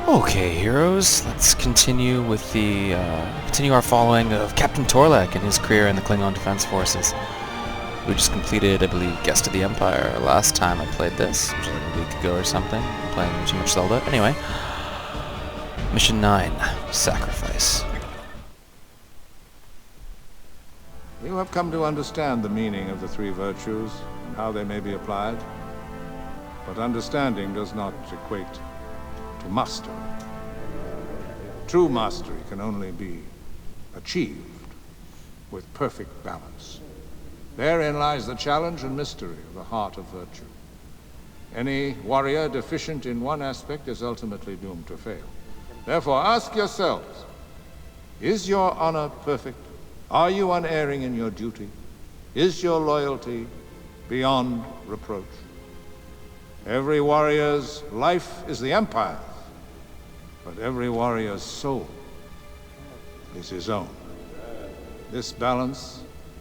Okay, heroes, let's continue with the continue our following of Captain Torlek and his career in the Klingon Defense Forces. We just completed, I believe, Guest of the Empire last time I played this, which was like a week ago or something. I'm playing too much Zelda. Anyway, Mission 9, Sacrifice. You have come to understand the meaning of the three virtues and how they may be applied. But understanding does not equate to mastery. True mastery can only be achieved with perfect balance. Therein lies the challenge and mystery of the heart of virtue. Any warrior deficient in one aspect is ultimately doomed to fail. Therefore, ask yourselves, is your honor perfect? Are you unerring in your duty? Is your loyalty beyond reproach? Every warrior's life is the Empire's, but every warrior's soul is his own. This balance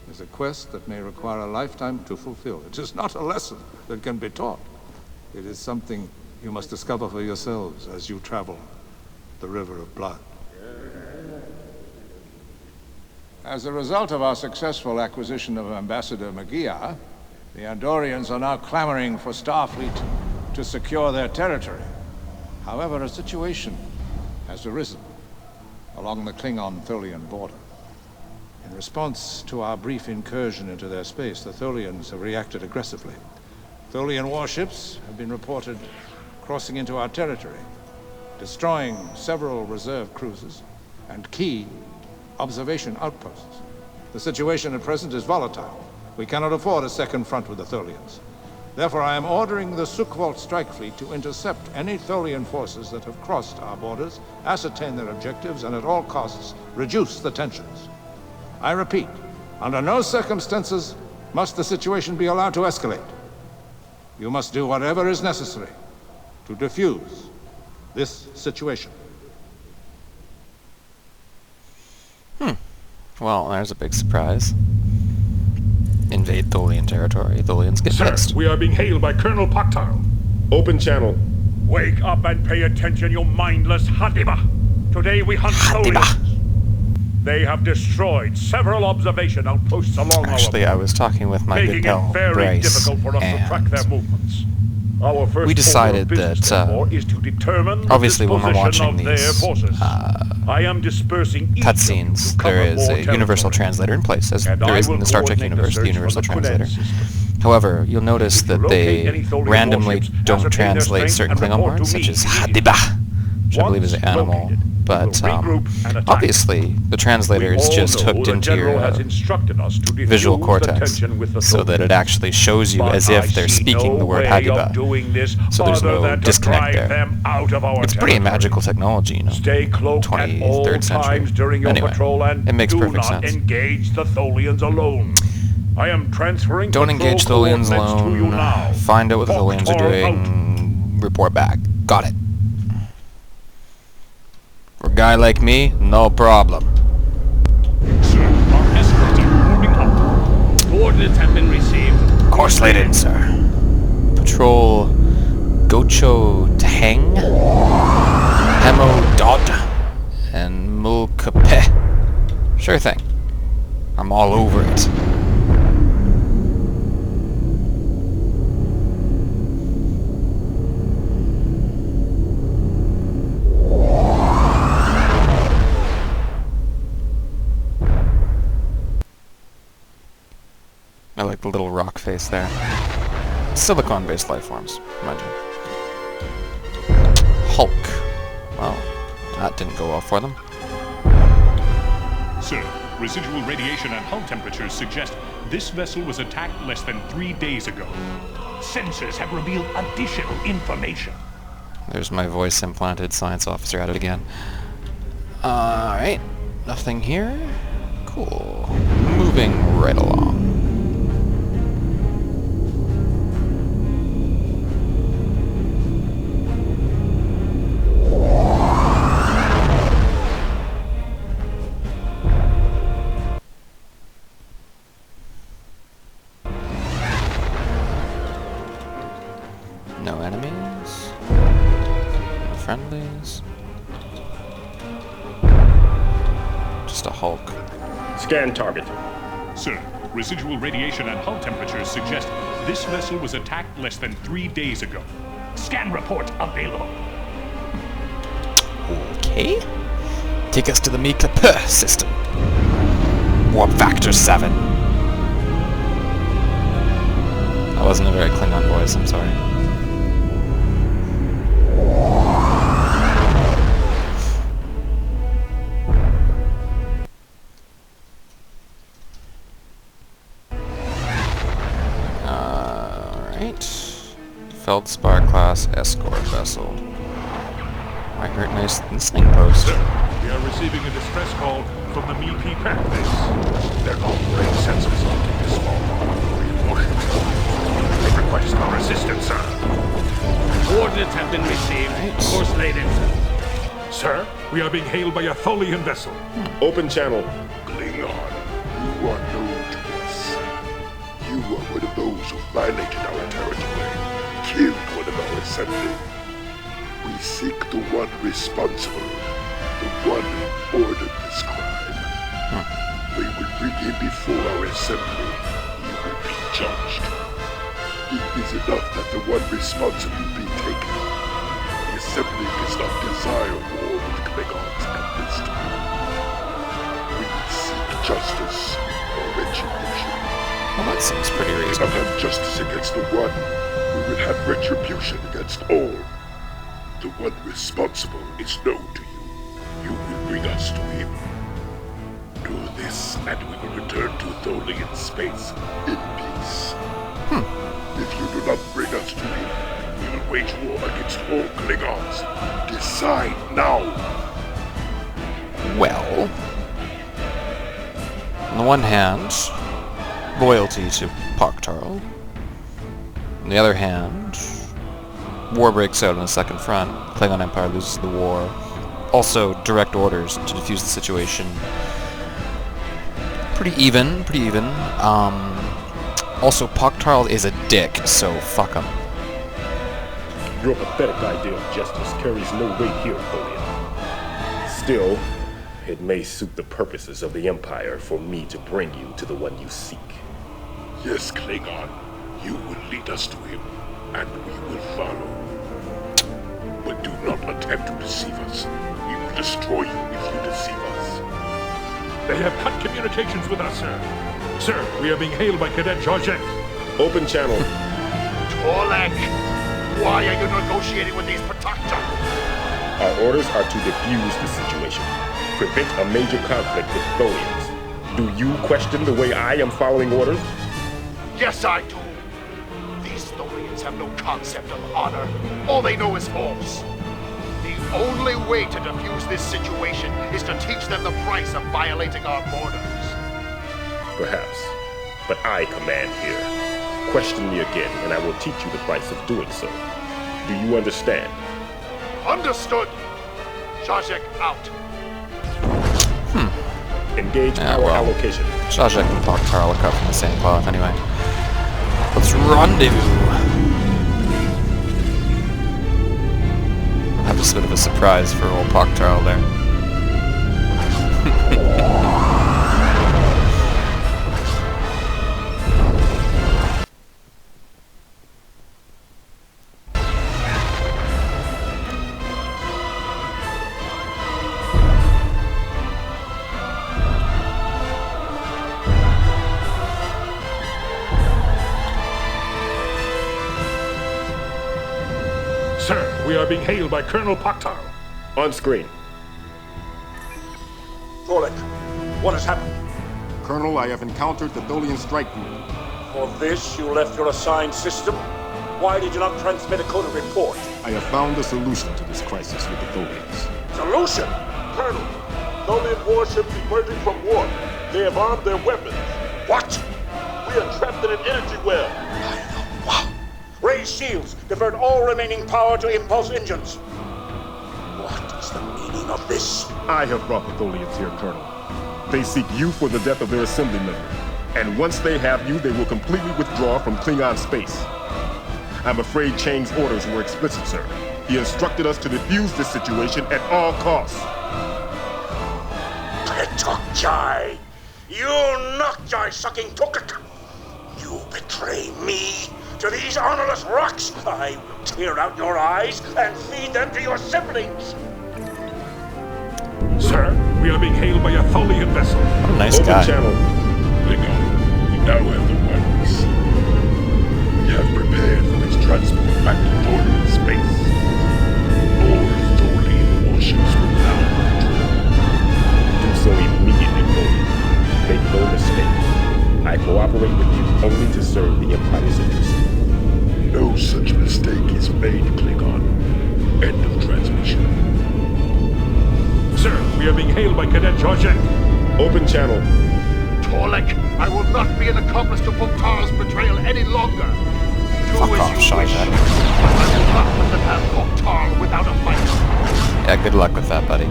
is a quest that may require a lifetime to fulfill. It is not a lesson that can be taught. It is something you must discover for yourselves as you travel the river of blood. As a result of our successful acquisition of Ambassador Magia, the Andorians are now clamoring for Starfleet to secure their territory. However, a situation has arisen along the Klingon-Tholian border. In response to our brief incursion into their space, the Tholians have reacted aggressively. Tholian warships have been reported crossing into our territory, destroying several reserve cruisers and key observation outposts. The situation at present is volatile. We cannot afford a second front with the Tholians. Therefore, I am ordering the Sukhvolt strike fleet to intercept any Tholian forces that have crossed our borders, ascertain their objectives, and at all costs, reduce the tensions. I repeat, under no circumstances must the situation be allowed to escalate. You must do whatever is necessary to defuse this situation. Well, there's a big surprise. Invade Tholian territory. Tholians get pissed. Sir, we are being hailed by Colonel Paktal. Open channel. Wake up and pay attention, you mindless Hadiba. Today we hunt Tholians. They have destroyed several observation outposts along Actually, I was talking with my good pal, making it very Bryce, difficult for us to track their movements. Our first we decided order of business, that, therefore, is to determine obviously the when we're watching of their these forces. I am dispersing cutscenes, there is a universal translator in place, as there is in the Star Trek universe, the universal translator. However, you'll notice that they randomly don't translate certain Klingon words, such as Hadiba, which I believe is an animal. But obviously, the translator is just hooked into your visual cortex, so that it actually shows you as if they're speaking the word Hadiba. So there's no disconnect there. It's pretty magical technology, you know, 23rd century. Anyway, it makes perfect sense. Don't engage Tholians alone. Find out what the Tholians are doing. Report back. Got it. For a guy like me, no problem. Sir, our escorts are moving up. Coordinates have been received. Course laid in, sir. Patrol Gocho Tang, Hemo Dodd, and Mulcape. Sure thing. I'm all over it. I like the little rock face there. Silicon-based life forms, mind you. Hulk. Well, that didn't go well for them. Sir, residual radiation and hull temperatures suggest this vessel was attacked less than 3 days ago. Sensors have revealed additional information. There's my voice-implanted science officer at it again. Alright, nothing here. Cool. Moving right along. No enemies. No friendlies. is. Just a hulk. Scan target. Sir, residual radiation and hull temperatures suggest this vessel was attacked less than 3 days ago. Scan report available. Okay. Take us to the Mikla system. Warp factor 7. That wasn't a very Klingon voice, I'm sorry. Feldspar class escort vessel. Might hurt nice listening post. Sir, we are receiving a distress call from the BP Pack base. Their long-range sensors detect a small reinforcement. They request our assistance, sir. Coordinates have been received. Course laid in. Sir, we are being hailed by a Tholian vessel. Open channel. Klingon, you are known to us. You are one of those who violated our territory. Killed one of our assembly. We seek the one responsible, the one who ordered this crime. We will bring him before our assembly. He will be judged. It is enough that the one responsible be taken. The assembly does not desire war with Klingons at this time. We seek justice or retribution. Well, that seems pretty We reasonable. cannot have justice against the one. We will have retribution against all. The one responsible is known to you. You will bring us to him. Do this, and we will return to Tholian space in peace. If you do not bring us to him, we will wage war against all Klingons. Decide now. Well, on the one hand, loyalty to Paktarl. On the other hand, war breaks out on the second front. Klingon Empire loses the war. Also, direct orders to defuse the situation. Pretty even. Also, Paktarl is a dick, so fuck him. Your pathetic idea of justice carries no weight here, Tholian. Still, it may suit the purposes of the Empire for me to bring you to the one you seek. Yes, Klingon. You will lead us to him, and we will follow. But do not attempt to deceive us. We will destroy you if you deceive us. They have cut communications with us, sir. Sir, we are being hailed by Cadet Georgette. Open channel. Torlek, why are you negotiating with these Protector? Our orders are to defuse the situation. Prevent a major conflict with Tholians. Do you question the way I am following orders? Yes, I do. These Tholians have no concept of honor. All they know is force. The only way to defuse this situation is to teach them the price of violating our borders. Perhaps. But I command here. Question me again, and I will teach you the price of doing so. Do you understand? Understood. Zajek out. Engage power allocation. Zajek and Paktarl are cut from the same cloth anyway. Let's rendezvous. That was a bit of a surprise for old Paktarl there. Sir, we are being hailed by Colonel Paktarl. On screen. Torlek, what has happened? Colonel, I have encountered the Tholian strike group. For this, you left your assigned system? Why did you not transmit a coded report? I have found a solution to this crisis with the Tholians. Solution? Colonel, Tholian warships emerging from warp. They have armed their weapons. What? We are trapped in an energy well. Raise shields. Divert all remaining power to impulse engines. What is the meaning of this? I have brought the Tholians here, Colonel. They seek you for the death of their assembly member. And once they have you, they will completely withdraw from Klingon space. I'm afraid Chang's orders were explicit, sir. He instructed us to defuse this situation at all costs. Petokjai! You Nokjai-sucking Tukak! You betray me to these honorless rocks! I will tear out your eyes and feed them to your siblings! Sir, we are being hailed by a Tholian vessel. What a nice Open guy. channel. Klingon, we now have the weapons. We have prepared for its transport back to Tholian space. More Tholian warships will now patrol. Do so immediately, Tholian. Make no mistake. I cooperate with you only to serve the Empire's interest. No such mistake is made, Klingon. End of transmission. Sir, we are being hailed by Cadet Georgek. Open channel. Torlek, I will not be an accomplice to Poktar's betrayal any longer. Do Fuck as off, you wish. Georgek. I will not let them have Poktar without a fight. Yeah, good luck with that, buddy.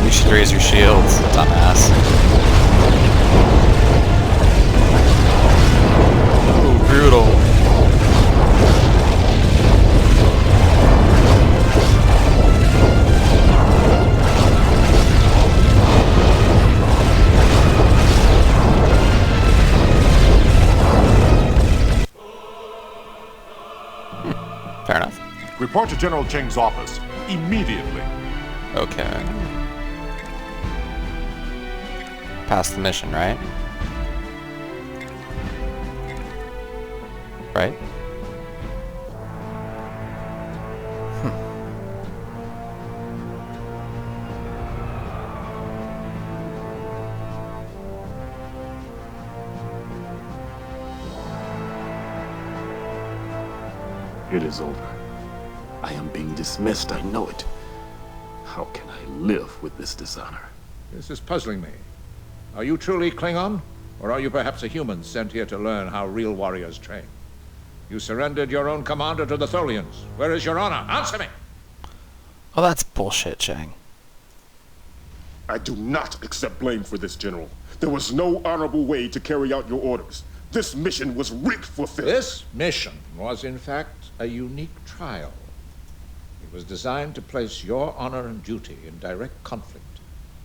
You should raise your shields, dumbass. Oh, brutal. Fair enough. Report to General Cheng's office immediately. Okay. Pass the mission, right? Right? It is over. I am being dismissed, I know it. How can I live with this dishonor? This is puzzling me. Are you truly Klingon? Or are you perhaps a human sent here to learn how real warriors train? You surrendered your own commander to the Tholians. Where is your honor? Answer me! Oh, that's bullshit, Chang. I do not accept blame for this, General. There was no honorable way to carry out your orders. This mission was rigged for failure. This mission was, in fact, a unique trial. It was designed to place your honor and duty in direct conflict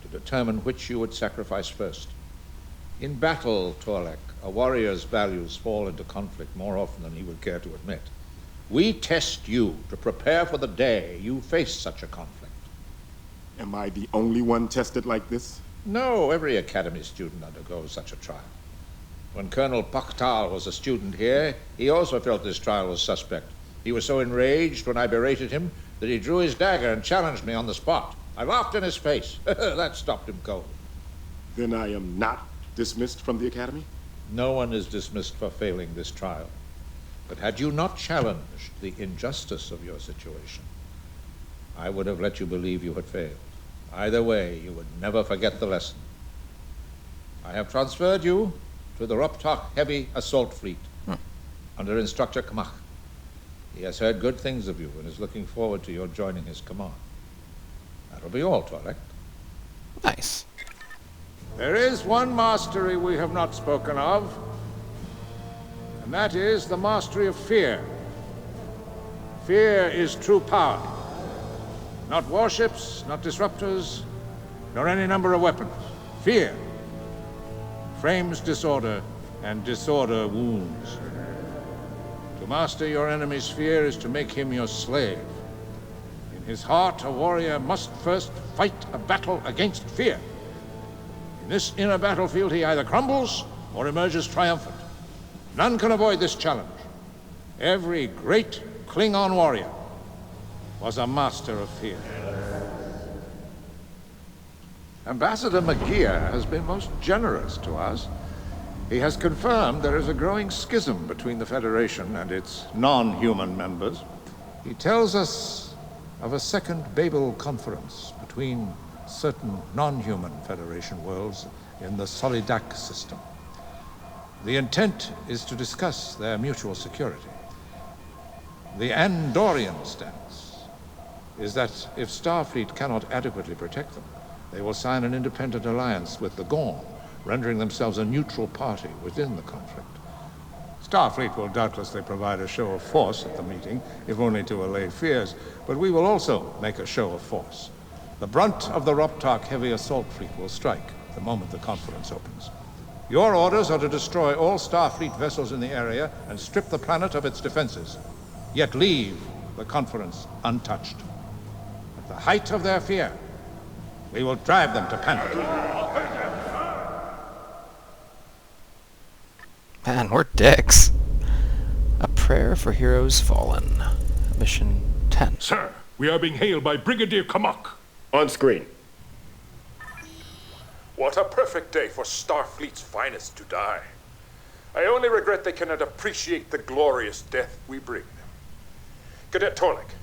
to determine which you would sacrifice first. In battle, Torlek, a warrior's values fall into conflict more often than he would care to admit. We test you to prepare for the day you face such a conflict. Am I the only one tested like this? No, every academy student undergoes such a trial. When Colonel Poktar was a student here, he also felt this trial was suspect. He was so enraged when I berated him that he drew his dagger and challenged me on the spot. I laughed in his face. That stopped him cold. Then I am not dismissed from the Academy? No one is dismissed for failing this trial. But had you not challenged the injustice of your situation, I would have let you believe you had failed. Either way, you would never forget the lesson. I have transferred you to the Roptok Heavy Assault Fleet under Instructor Kamach. He has heard good things of you and is looking forward to your joining his command. That'll be all, Torlek. Nice. There is one mastery we have not spoken of, and that is the mastery of fear. Fear is true power. Not warships, not disruptors, nor any number of weapons. Fear frames disorder, and disorder wounds. To master your enemy's fear is to make him your slave. In his heart, a warrior must first fight a battle against fear. In this inner battlefield, he either crumbles or emerges triumphant. None can avoid this challenge. Every great Klingon warrior was a master of fear. Ambassador McGear has been most generous to us. He has confirmed there is a growing schism between the Federation and its non-human members. He tells us of a second Babel conference between certain non-human Federation worlds in the Solidak system. The intent is to discuss their mutual security. The Andorian stance is that if Starfleet cannot adequately protect them, they will sign an independent alliance with the Gorn, rendering themselves a neutral party within the conflict. Starfleet will doubtlessly provide a show of force at the meeting, if only to allay fears, but we will also make a show of force. The brunt of the Roptark heavy assault fleet will strike the moment the conference opens. Your orders are to destroy all Starfleet vessels in the area and strip the planet of its defenses, yet leave the conference untouched. At the height of their fear, we will drive them to panic. Man, we're dicks. A Prayer for Heroes Fallen. Mission 10. Sir, we are being hailed by Brigadier Kamak. On screen. What a perfect day for Starfleet's finest to die. I only regret they cannot appreciate the glorious death we bring them. Cadet Torlik,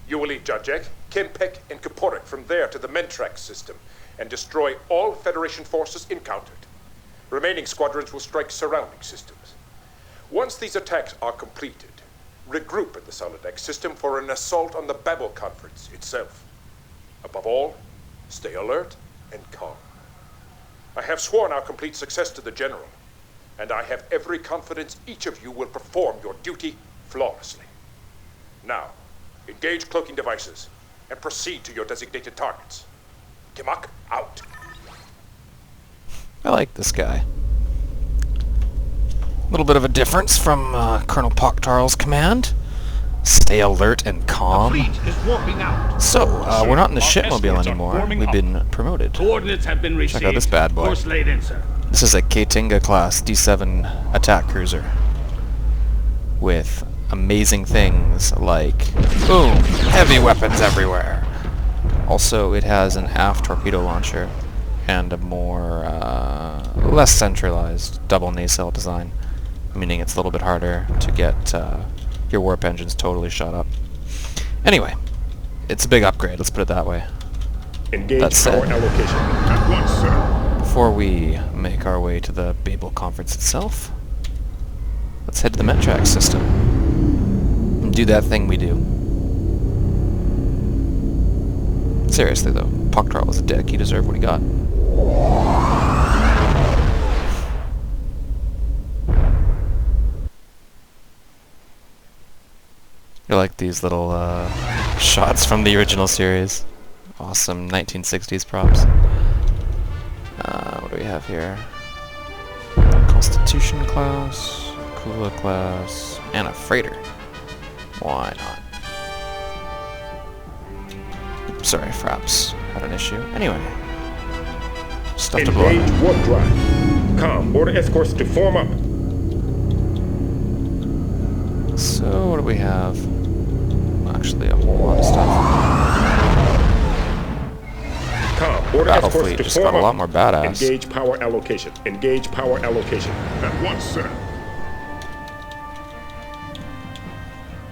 you will lead Jajek, Kempek, and Kaporik from there to the Mentrax system and destroy all Federation forces encountered. Remaining squadrons will strike surrounding systems. Once these attacks are completed, regroup at the Solidex system for an assault on the Babel Conference itself. Above all, stay alert and calm. I have sworn our complete success to the General, and I have every confidence each of you will perform your duty flawlessly. Now, engage cloaking devices and proceed to your designated targets. Kamak, out. I like this guy. A little bit of a difference from Colonel Poktarl's command. Stay alert and calm. So, we're not in the shipmobile anymore. We've been promoted. Coordinates have been received. Check out this bad boy. Course laid in, sir. This is a Katinga class D7 attack cruiser with amazing things like boom, heavy weapons everywhere. Also, it has an aft torpedo launcher and a more less centralized double nacelle design, meaning it's a little bit harder to get your warp engines totally shot up. Anyway, it's a big upgrade, let's put it that way. Engage That said, power allocation. At once, sir. before we make our way to the Babel Conference itself, let's head to the Mentrax system and do that thing we do. Seriously though, Poktarl was a dick, he deserved what he got. I like these little shots from the original series. Awesome 1960s props. What do we have here? Constitution class, Kula class, and a freighter. Why not? Oops, sorry, Fraps had an issue. Anyway, stuff to blow Engage up. warp drive. Com, order escorts to form up. So, what do we have? Actually, a whole lot of stuff. Com, order Battle escorts fleet to just form got a up. lot more badass. Engage power allocation. Engage power allocation. At once, sir.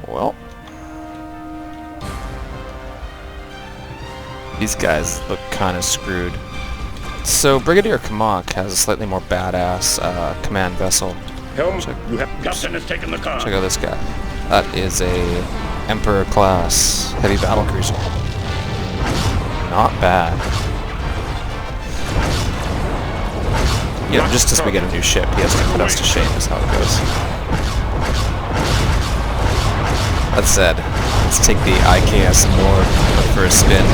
Well, these guys look kind of screwed. So Brigadier Kamak has a slightly more badass command vessel. Helm, Check. you have Captain has taken the car. Check out this guy. That is a Emperor class heavy battle cruiser. Not bad. You know, just as we get a new ship, he has to put us to shame, is how it goes. That said, let's take the IKS Nord for a spin.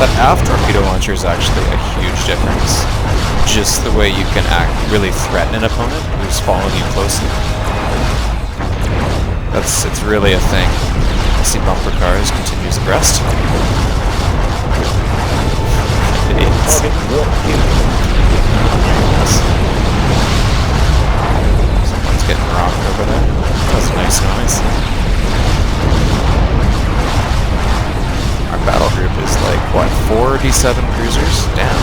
That aft torpedo launcher is actually a huge difference. Just the way you can really threaten an opponent who's following you closely. It's really a thing. I see bumper cars continues abreast. Idiots. Someone's getting rocked over there. That's a nice noise. Our battle group is like, what, 4 D7 cruisers? Damn.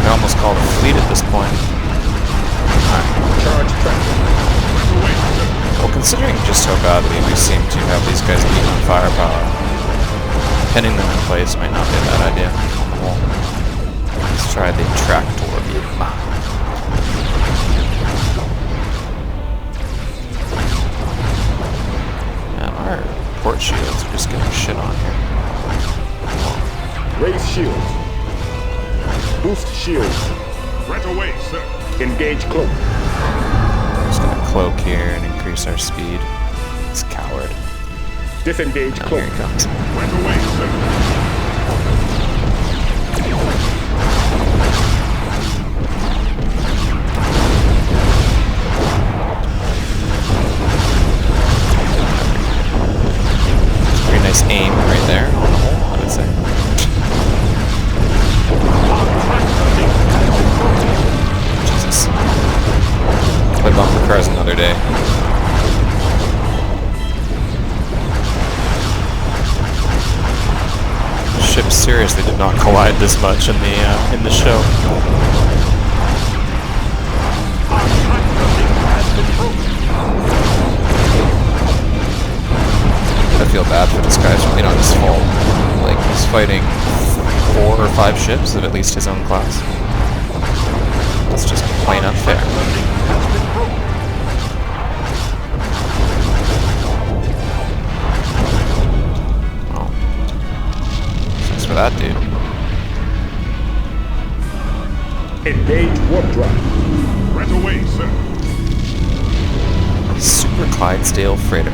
I almost call it a fleet at this point. charge traffic. Well, considering just how badly we seem to have these guys beat on firepower, pinning them in place might not be a bad idea on the whole. Let's try the tractor beam. And our port shields are just getting shit on here. Raise shields. Boost shields. Right away, sir. Engage cloak. Just gonna cloak here and increase our speed. It's a coward. Disengage Now cloak. here he comes. Right away, sir. Pretty nice aim right there on the hole, I would say. Jesus. Play bumper cars another day. Ships seriously did not collide this much in the show. I feel bad for this guy's really not his fault. Like, he's fighting 4 or 5 ships of at least his own class. That's just plain unfair. Oh. Thanks for that, dude. Engage warp drive. Right away, sir. Super Clydesdale freighter.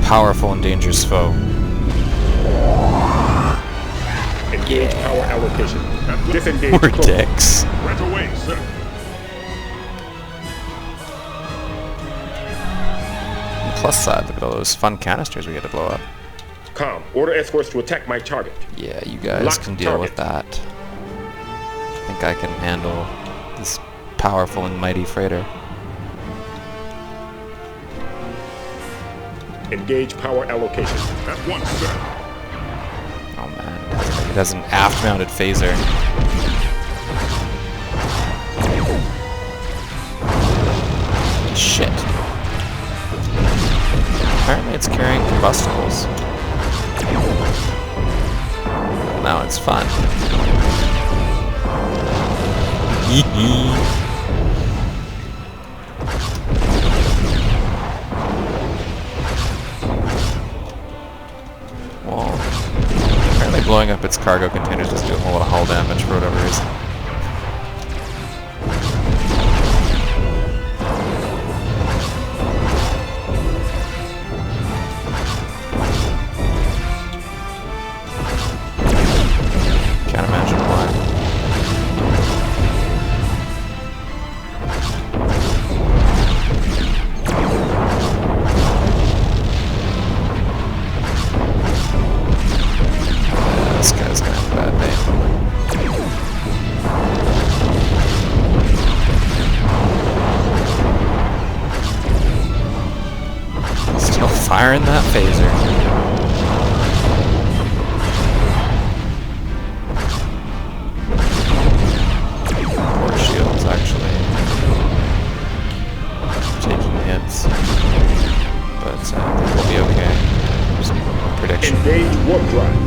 Powerful and dangerous foe. Engage power allocation. Disengage We're cloak. dicks. Right away, sir. On the plus side, look at all those fun canisters we get to blow up. Com, order escorts to attack my target. Yeah, you guys Lock can deal with that. I think I can handle this powerful and mighty freighter. Engage power allocation. At once, sir. Oh man, it has an aft-mounted phaser. Shit. Apparently it's carrying combustibles. Now it's fun. Hee hee. Well, apparently blowing up its cargo containers doesn't do a whole lot of hull damage for whatever reason. Can't imagine why. This guy's gonna have a bad day. Still firing that phaser. Port shields actually taking hits, but I think we'll be okay. Some prediction. Engage warp drive.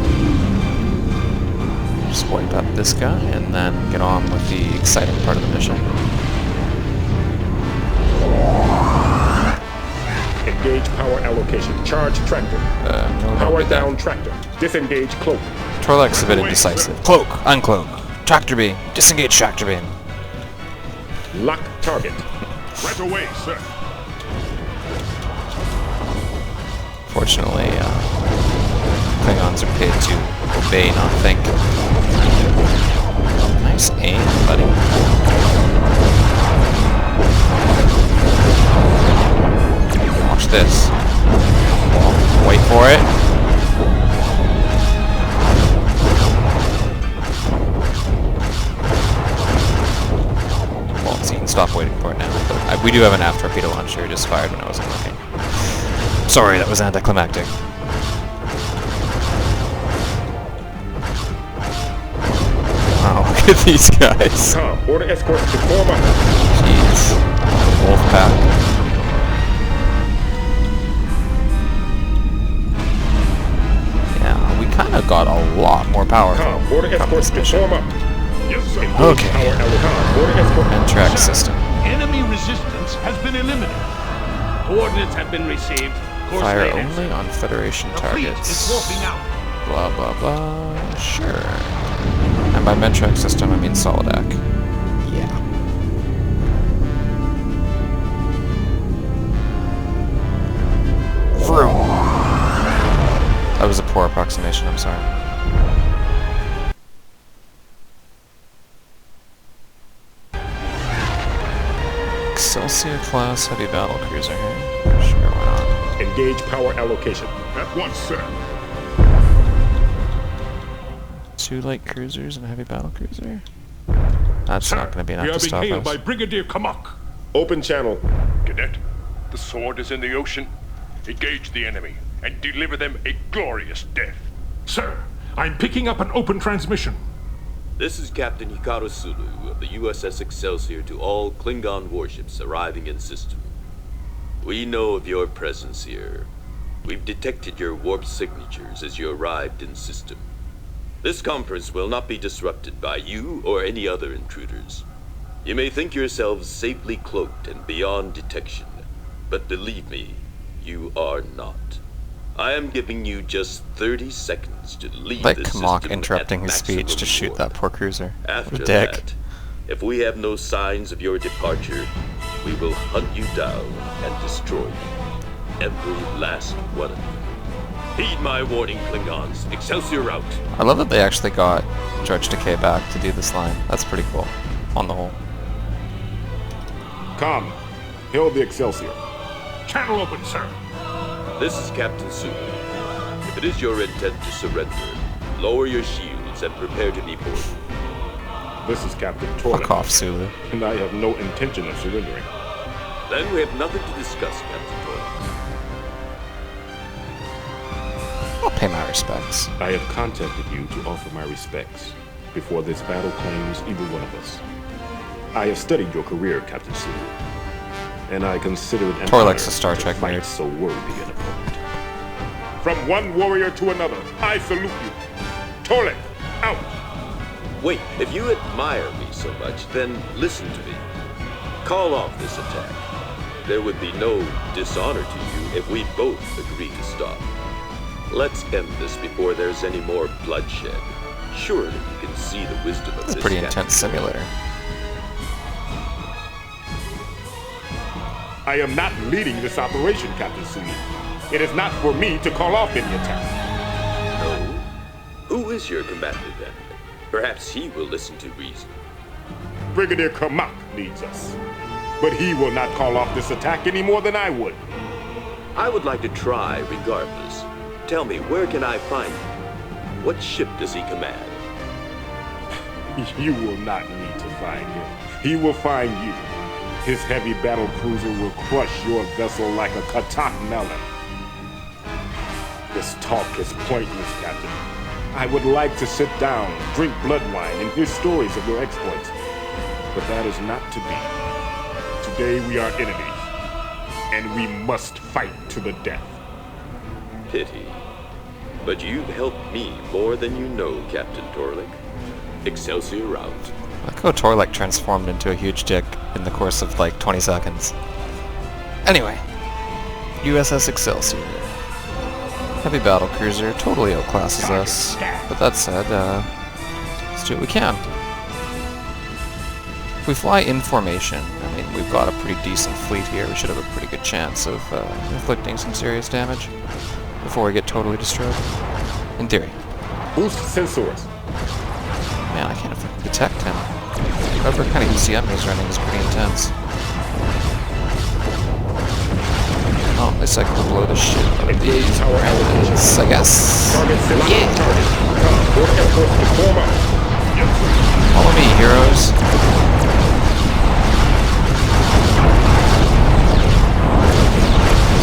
Just wipe up this guy and then get on with the exciting part of the mission. Engage power allocation. Charge tractor. No, Power don't do down that. tractor. Disengage cloak. Torlek's a bit indecisive. Cloak, uncloak, tractor beam, disengage tractor beam. Lock target. Right away, sir. Fortunately, Klingons are paid to obey, not think. Nice aim, buddy. Watch this. Wait for it. Well, so you can stop waiting for it now. But we do have an aft torpedo launcher, just fired when I wasn't looking. Sorry, that was anticlimactic. Wow, look at these guys. Com, order escorts to form up. Jeez. Wolf pack. Yeah, we kind of got a lot more power Com, order from escorts this to mission. form up. Yes, sir. Okay. Power allocation. Order escort. And track system. Enemy resistance has been eliminated. Coordinates have been received. course Fire they only answer. on Federation The fleet is targets. warping out. Blah blah blah. Sure. And by Mentrack system, I mean Solidac. Yeah. Vroom. That was a poor approximation, I'm sorry. Excelsior class heavy battle cruiser here. Sure, why not? Engage power allocation. At once, sir. 2 light cruisers and a heavy battle cruiser? That's Sir, not going to be enough we are to being stop hailed us. by Brigadier Kamak. Open channel. Cadet, the sword is in the ocean. Engage the enemy and deliver them a glorious death. Sir, I'm picking up an open transmission. This is Captain Hikaru Sulu of the USS Excelsior to all Klingon warships arriving in system. We know of your presence here. We've detected your warp signatures as you arrived in system. This conference will not be disrupted by you or any other intruders. You may think yourselves safely cloaked and beyond detection, but believe me, you are not. I am giving you just 30 seconds to leave Like this Kamak system interrupting at his speech to maximum shoot warp. that poor cruiser. After What a dick. that, if we have no signs of your departure, we will hunt you down and destroy you. Every last one of you. Heed my warning, Klingons. Excelsior out. I love that they actually got George Takei back to do this line. That's pretty cool, on the whole. Com. Hail the Excelsior. Channel open, sir. This is Captain Sulu. If it is your intent to surrender, lower your shields and prepare to be boarded. This is Captain Fuck Torlin, off, Sulu. and I have no intention of surrendering. Then we have nothing to discuss, Captain Torres. I'll pay my respects. I have contacted you to offer my respects before this battle claims either one of us. I have studied your career, Captain Sulu, and I consider it an Torlek's honor a Star to Trek fight nerd. so worthy an opponent. From one warrior to another, I salute you. Torlek, out! Wait, if you admire me so much, then listen to me. Call off this attack. There would be no dishonor to you if we both agree to stop. Let's end this before there's any more bloodshed. Surely you can see the wisdom of It's a this. pretty Captain. intense simulator. I am not leading this operation, Captain Sulu. It is not for me to call off any attack. No? Who is your commander then? Perhaps he will listen to reason. Brigadier Kamak leads us, but he will not call off this attack any more than I would. I would like to try regardless. Tell me, where can I find him? What ship does he command? You will not need to find him. He will find you. His heavy battle cruiser will crush your vessel like a katak melon. This talk is pointless, Captain. I would like to sit down, drink blood wine, and hear stories of your exploits. But that is not to be. Today we are enemies, and we must fight to the death. Pity. But you've helped me more than you know, Captain Torlek. Excelsior out. Like how Torlek transformed into a huge dick in the course of like 20 seconds. Anyway, USS Excelsior. Heavy battle cruiser, totally outclasses us. But that said, let's do what we can. If we fly in formation, I mean, we've got a pretty decent fleet here. We should have a pretty good chance of inflicting some serious damage before we get totally destroyed. In theory. Boost sensors. Man, I can't fucking detect him. Whatever kind of ECM he's running is pretty intense. Oh, at least I can blow the shit out of these Brandons, I guess. Yeah! Follow me, heroes.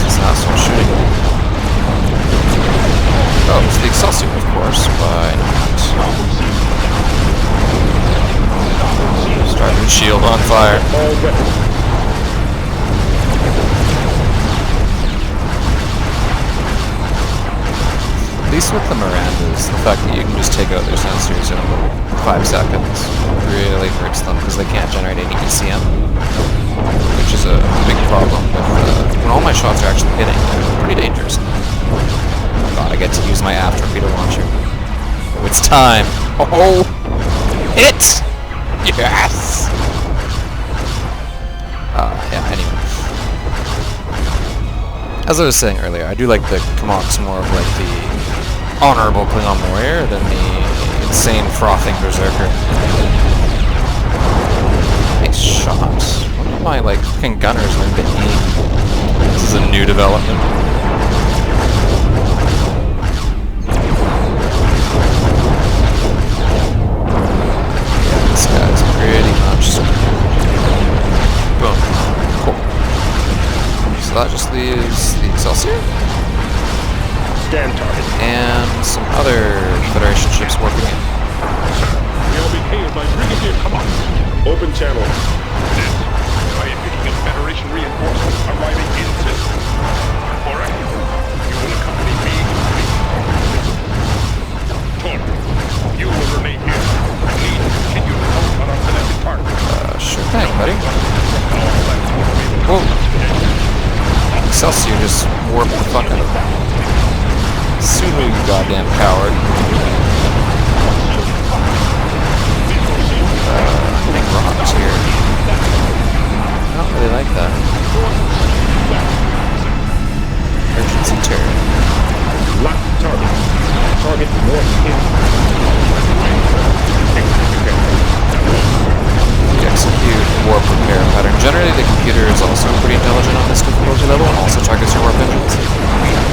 This asshole shooting me. Oh, it's the Excelsior, of course. Why not? Starboard shield on fire. At least with the Mirandas, the fact that you can just take out their sensors in about 5 seconds really hurts them because they can't generate any ECM. which is a big problem when all my shots are actually hitting. They're pretty dangerous. Oh god, I get to use my aft torpedo launcher. Oh, it's time! Oh! Hit! Yes! Yeah, anyway. As I was saying earlier, I do like the Kamaks more of like the honorable Klingon warrior than the insane frothing berserker. Nice shots. When did my like fucking gunners learn to aim? This is a new development. Yeah, this guy's pretty much. Boom. Cool. So that just leaves the Excelsior. Stand target. And some other Federation ships working in. They'll be hailed by Brigadier Kamaks. Open channel. I am picking up Federation reinforcements arriving in system. Correct. You will accompany me. Torn, you will remain here. I need to continue to help on our connected partners. Sure thing, buddy. Whoa. Excelsior just warped the fuck out of him. Sulu, you goddamn coward. Getting rocked here. I don't really like that. Emergency turret. Lock target. Target north in. Execute warp repair pattern. Generally, the computer is also pretty intelligent on this difficulty level and also targets your warp engines,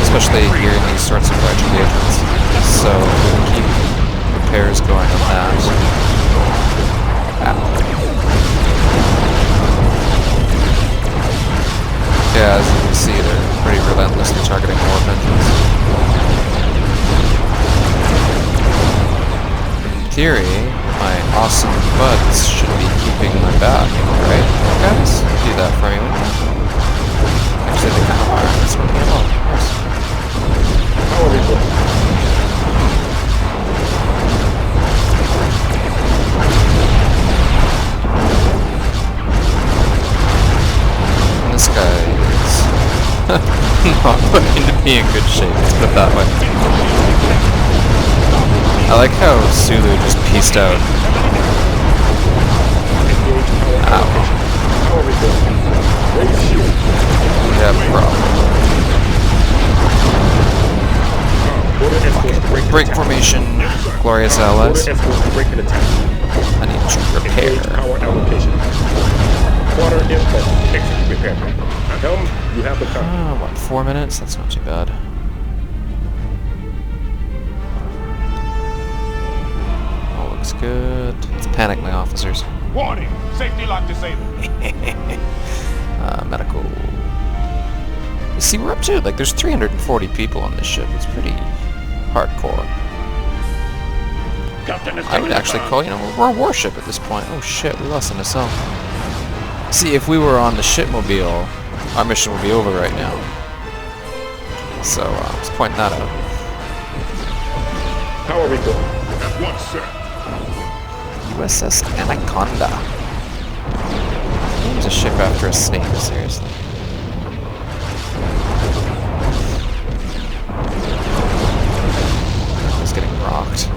especially here in these sorts of large engagements. So we can keep repairs going on that. Ow. Yeah, as you can see, they're pretty relentlessly targeting warp engines. In theory, my awesome buds should be keeping my back, right, guys? Do that for me. Actually, they kind of are. That's what they are. Nice. Power report. And this guy is not looking to be in good shape, let's put it that way. I like how Sulu just pieced out. Ow. We have a problem. Break formation, glorious allies. I need to repair. Power allocation. Quarter impulse. Execute repair. Helm, you have the car. What, 4 minutes? That's not too bad. Good. Let's panic my officers. Warning! Safety lock disabled. Medical. You see, we're up to, like, there's 340 people on this ship. It's pretty hardcore. Captain is I would actually call, you know, we're a warship at this point. Oh shit, we lost an nacelle. See, if we were on the shipmobile, our mission would be over right now. So, let's point that out. Power report. At once, sir. USS Anaconda. Name's a ship after a snake, seriously. I was getting rocked.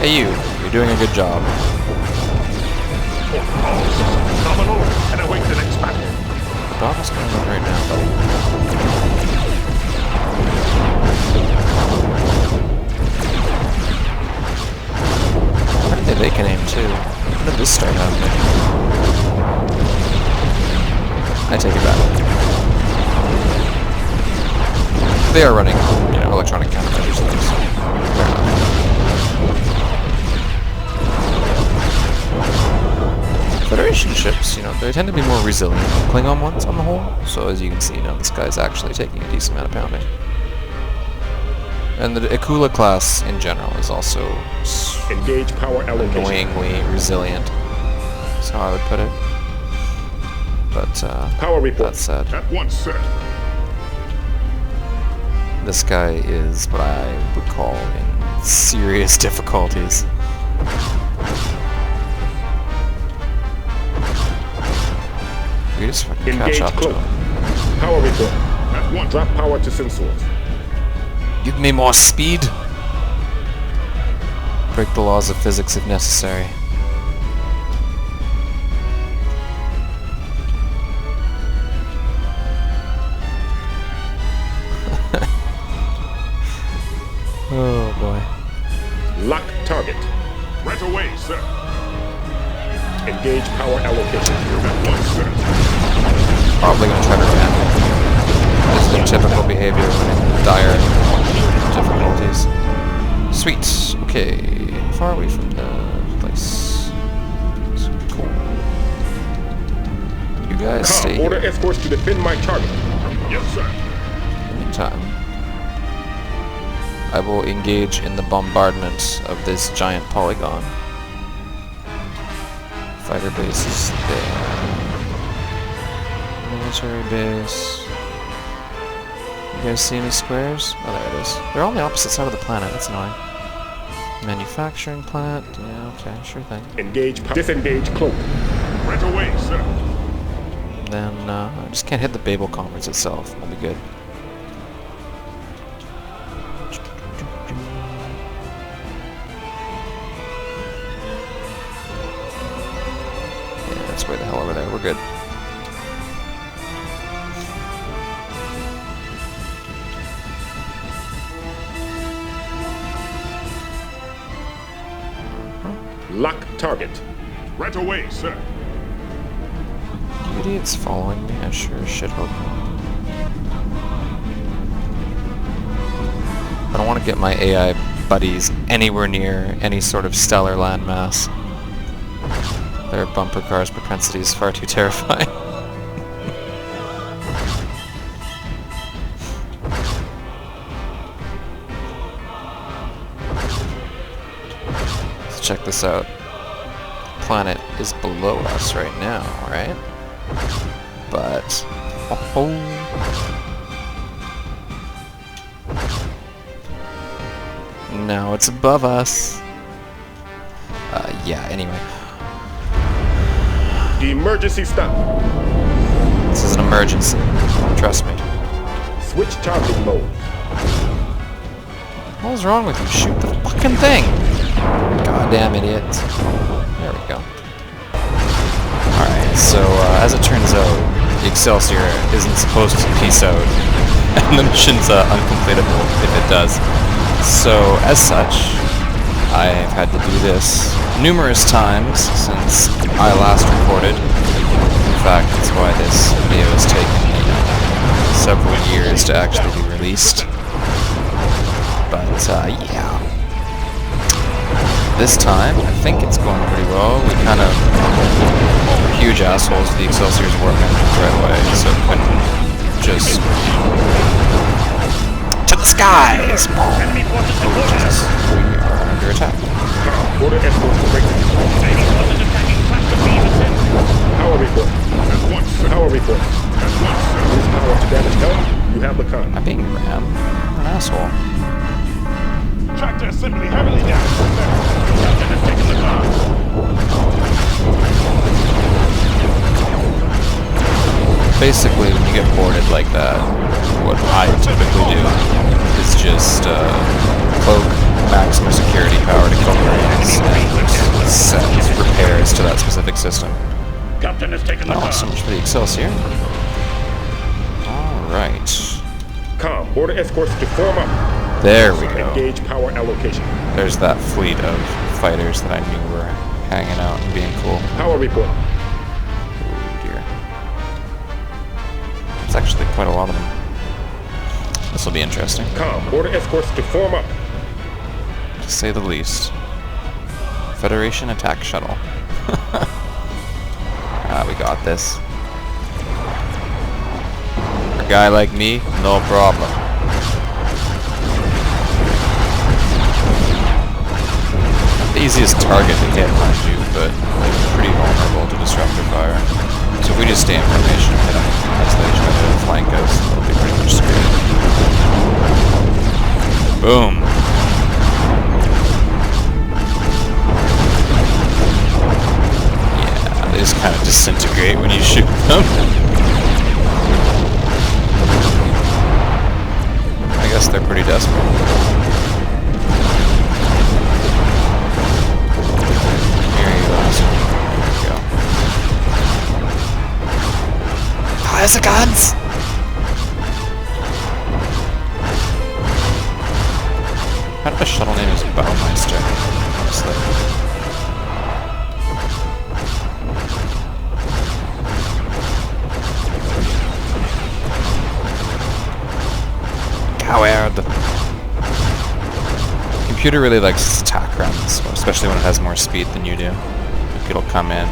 Hey you, you're doing a good job. Nominal and await the next battle. Battle's going on right now, buddy. I think they can aim too. When did this start happening? I take it back. They are running, you know, electronic countermeasures in this. Fair enough. Federation ships, you know, they tend to be more resilient than Klingon ones on the whole. So as you can see, you know, this guy's actually taking a decent amount of pounding. And the Akula class in general is also engage power allocation. Annoyingly resilient. That's how I would put it. But power report. That said, At once, sir. this guy is what I would call in serious difficulties. We just fucking catch Engage up to cloak. him. Power report. Drop power to sensors. Give me more speed. Break the laws of physics if necessary. Oh boy. Lock target. Right away, sir. Engage power allocation. At once, sir. Probably gonna try to ram. This is the typical behavior when in dire difficulties. Sweet. Okay. How far away from the place? Cool. You guys stay Order here. escorts to defend my target. Yes, sir. In the meantime, I will engage in the bombardment of this giant polygon. Fighter base is there. Military base. You guys see any squares? Oh, there it is. They're all on the opposite side of the planet. That's annoying. Manufacturing plant. Yeah, okay, sure thing. Engage. Disengage cloak. Right away, sir. Then I just can't hit the Babel conference itself. We'll be good. Yeah, that's way the hell over there. We're good. Lock target. Right away, sir. You idiots following me? I sure as shit hope not. I don't want to get my AI buddies anywhere near any sort of stellar landmass. Their bumper car's propensity is far too terrifying. Let's check this out. Planet is below us right now, right? But now it's above us. Yeah, anyway. Emergency stop. This is an emergency. Trust me. Switch targeting mode. What is wrong with you? Shoot the fucking thing! Goddamn idiot. There we go. Alright, so as it turns out, the Excelsior isn't supposed to peace out, and the mission's uncompletable if it does. So, as such, I've had to do this numerous times since I last recorded. In fact, that's why this video has taken several years to actually be released. But, yeah. This time, I think it's going pretty well. We kind of were huge assholes to the Excelsior's warp engines right away, so it couldn't just... to the skies! Enemy forces supporters. We are under attack. Order escorts to break. Enemy forces attacking cluster B ascent. Power report. At once, sir. Power report. At once, sir. Use power to damage helm. You have the con. I'm being rammed. I'm an asshole. Tractor assembly heavily damaged. Captain has taken the car. Basically, when you get boarded like that, what I typically do is just cloak maximum security power to kill marines and set repairs to that specific system. Captain has taken the Oh, car. so much for the Excelsior. Alright. Com. Order escorts to form up. There we go. Engage power allocation. There's that fleet of fighters that I knew were hanging out and being cool. Power report. Oh dear. It's actually quite a lot of them. This will be interesting, Com. Order escorts to form up. to say the least. Federation attack shuttle. We got this. A guy like me, no problem. The easiest target to hit, mind you, but they're pretty vulnerable to disruptor fire. So if we just stay in formation and hit them as they try to flank us, they'll be pretty much screwed. Boom. Yeah, they just kind of disintegrate when you shoot them. I guess they're pretty desperate. Here you go. Fire the guns! How did the shuttle name is Baumeister? Honestly. Coward! Computer really likes attack runs, especially when it has more speed than you do. Like it'll come in,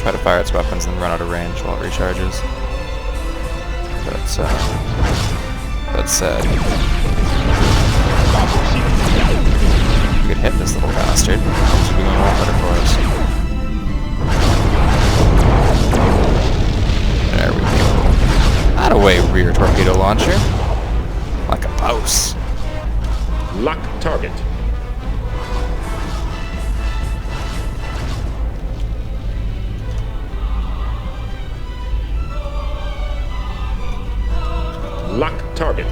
try to fire its weapons, and then run out of range while it recharges. But, that said, we could hit this little bastard. This would be going a lot better for us. There we go. That-a-way, rear torpedo launcher. Like a mouse. Lock target. Lock target.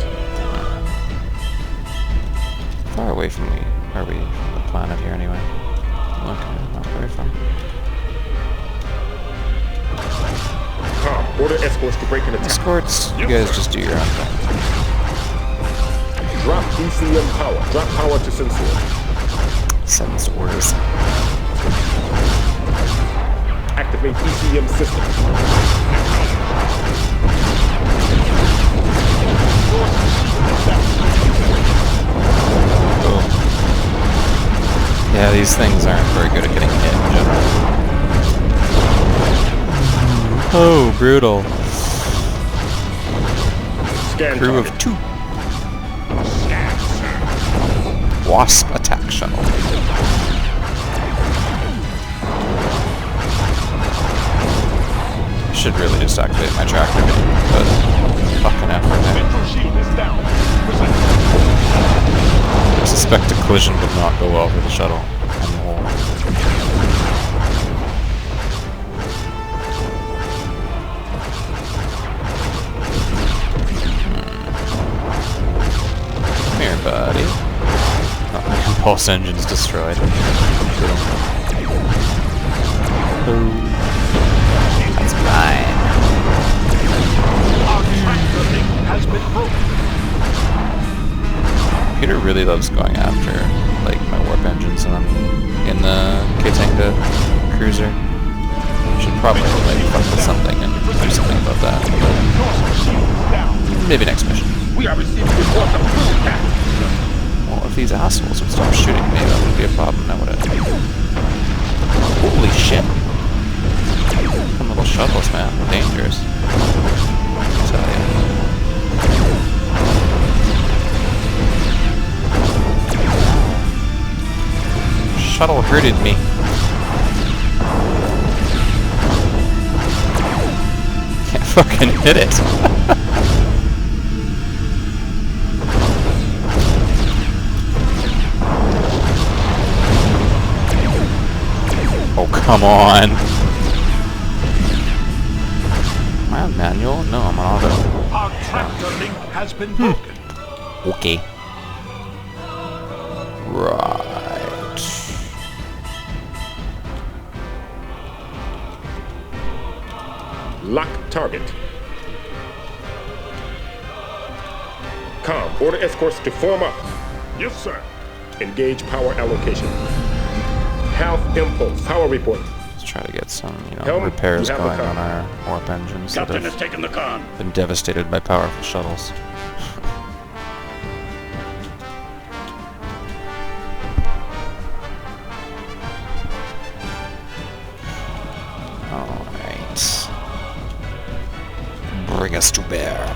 Far away from me. Are we from the planet here anyway? Okay, not very far. Order escorts to break an attack. Escorts, you guys just do your own thing. Drop ECM power. Drop power to sensor. Sensors. Activate ECM system. Boom. Yeah, these things aren't very good at getting hit in general. Oh, brutal. Scan Crew of target. 2. Wasp attack shuttle. I should really just activate my tractor beam, but fucking effort, man. I suspect a collision would not go well for the shuttle on the whole. Come here, buddy. Oh, my impulse engine's destroyed. Oh. That's mine. Our tractor link has been broken. Peter really loves going after, like, my warp engines when I'm in the K-Tanka cruiser. Should probably, like, fuck with something and do something about that. But maybe next mission. We are receiving reports of full attack. Well, if these assholes would stop shooting me, that would be a problem, now would it? Holy shit. Some little shuttles, man. They're dangerous. I tell ya. Shuttle hurted me. Can't fucking hit it. Oh, come on. Am I on manual? No, I'm on auto. Our tractor link has been broken. Okay. Right. Lock target. Com, order escorts to form up. Yes, sir. Engage power allocation. Half impulse. Power report. Let's try to get some, Helm, repairs you have going the on our warp engines that Captain has have taken the con. been devastated by powerful shuttles. Alright. Bring us to bear.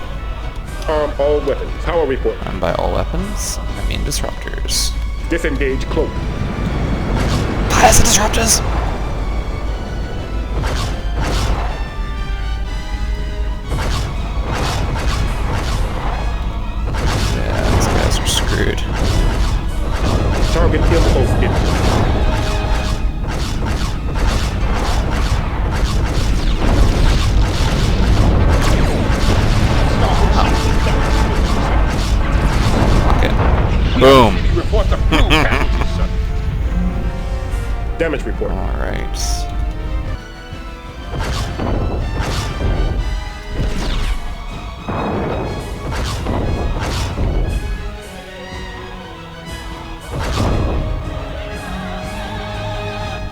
Arm all weapons. Power report. And by all weapons, I mean disruptors. Disengage cloak. Fire the disruptors! Yeah, these guys are screwed. Target impulse input. Boom. Report the crew casualties, sir. Damage report. Alright.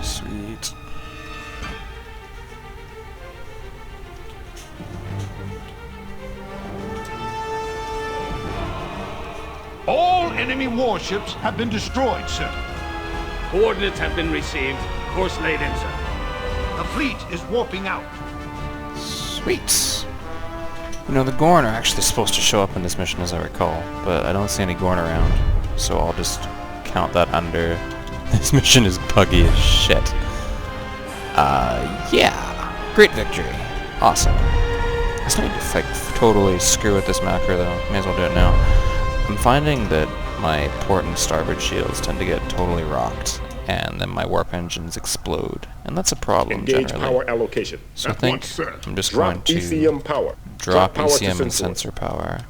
Sweet. All enemy warships have been destroyed, sir. Coordinates have been received. Course laid in, sir. The fleet is warping out. Sweet. You know, the Gorn are actually supposed to show up in this mission, as I recall, but I don't see any Gorn around, so I'll just count that under. This mission is buggy as shit. Yeah. Great victory. Awesome. I still need to, like, totally screw with this macro, though. May as well do it now. I'm finding that my port and starboard shields tend to get totally rocked, and then my warp engines explode, and that's a problem. Engage generally. power allocation. So I think I'm just Drop going to ECM power. drop power to ECM and sensor power,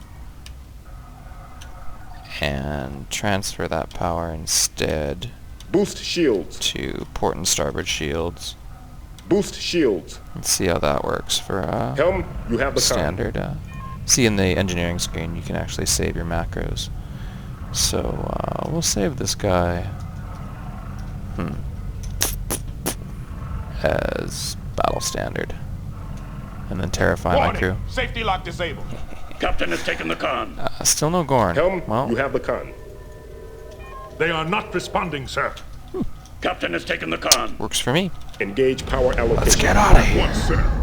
and transfer that power instead Boost shields. to port and starboard shields. Boost shields. Let's see how that works for Helm, you have the standard. See, in the engineering screen, you can actually save your macros. So we'll save this guy as battle standard, and then terrify my crew. Safety lock disabled. Captain has taken the con. Still no Gorn. Helm, Well, you have the con. They are not responding, sir. Captain has taken the con. works for me. Engage power allocation. Let's get out of here. What, sir?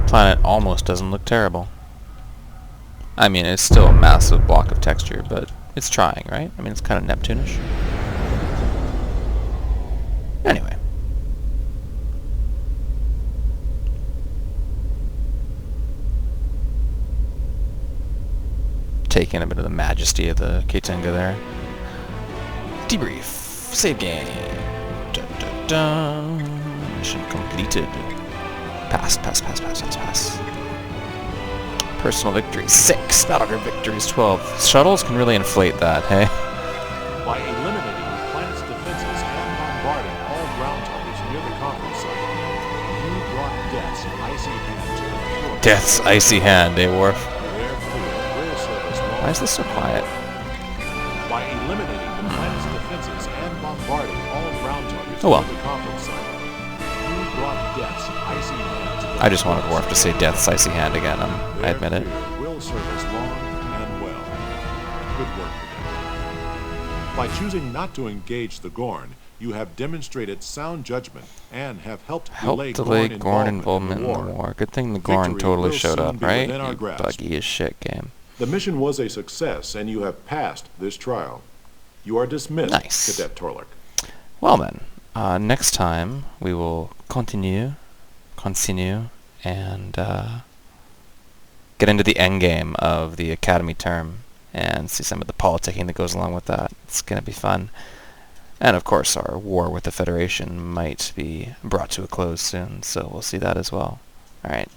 Planet almost doesn't look terrible. I mean, it's still a massive block of texture, but it's trying, right? I mean, it's kind of Neptune-ish. Anyway. Taking a bit of the majesty of the Katenga there. Debrief. Save game. Dun, dun, dun. Mission completed. Pass. Personal victory 6. Battle group victories 12. Shuttles can really inflate that, hey? By eliminating the planet's defenses and bombarding all ground targets near the conference site, you brought Death's icy hand to the floor. Death's icy hand, eh, Worf? Their fleet will serve as long Why is this so quiet? by eliminating the planet's defenses and bombarding all ground targets Oh well. near the conference site. You brought Death's icy hand to the I just wanted Worf to say Death's icy hand again, I admit it. Their will serve us long and well. Good work, Cadet. By choosing not to engage the Gorn, you have demonstrated sound judgment and have helped delay Gorn involvement in the war. Good thing the Gorn Victory totally will showed soon up, be right? within our You grasp. buggy as shit game. The mission was a success, and you have passed this trial. You are dismissed, Nice. Cadet Torlik. Well then, next time we will continue, and get into the end game of the Academy term and see some of the politicking that goes along with that. It's gonna be fun. And of course our war with the Federation might be brought to a close soon, so we'll see that as well. Alright,